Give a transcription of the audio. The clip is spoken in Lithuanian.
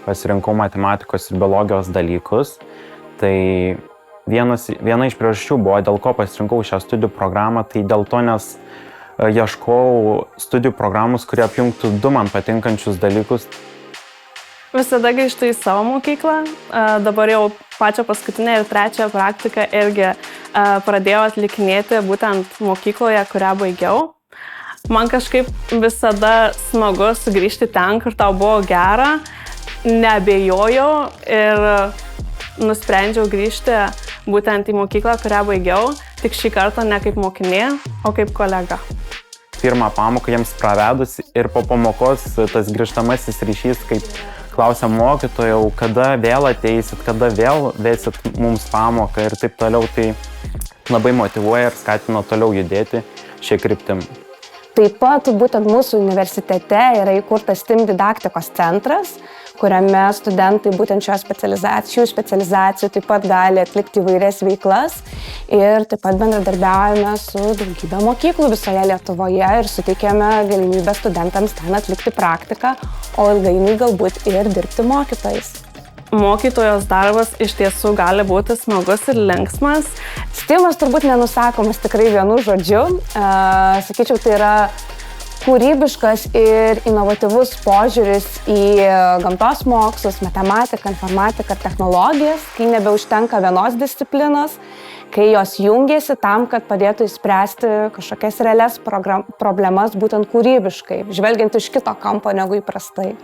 pasirinkau matematikos ir biologijos dalykus. Tai viena iš priežasčių buvo, dėl ko pasirinkau šią studijų programą, tai dėl to, nes ieškojau studijų programos, kurie apjungtų du man patinkančius dalykus. Visada grįžtu į savo mokyklą. Dabar jau pačią paskutinę ir trečią praktiką irgi pradėjau atlikinėti būtent mokykloje, kurią baigiau. Man kažkaip visada smagu sugrįžti ten, kur tau buvo gera, neabejojau ir nusprendžiau grįžti būtent į mokyklą, kurią baigiau, tik šį kartą ne kaip mokinė, o kaip kolega. Pirmą pamoką jiems pravedus ir po pamokos tas grįžtamasis ryšys, kaip klausia mokytojau, kada vėl ateisit, kada vėl vesit mums pamoką ir taip toliau, tai labai motyvuoja ir skatina toliau judėti šią kryptim. Taip pat būtent mūsų universitete yra įkurtas STEAM didaktikos centras, kuriame studentai būtent šių specializacijų taip pat gali atlikti įvairias veiklas ir taip pat bendradarbiaujame su daugybė mokyklų visoje Lietuvoje ir suteikiame galimybę studentams ten atlikti praktiką, o ilgainiui galbūt ir dirbti mokytojais. Mokytojos darbas iš tiesų gali būti smagus ir linksmas. STEAMas turbūt nenusakomas tikrai vienu žodžiu. Sakyčiau, tai yra kūrybiškas ir inovatyvus požiūris į gamtos mokslus, matematiką, informatiką, technologijas, kai nebeužtenka vienos disciplinos, kai jos jungiasi tam, kad padėtų išspręsti kažkokias realias problemas būtent kūrybiškai, žvelgiant iš kito kampo negu įprastai.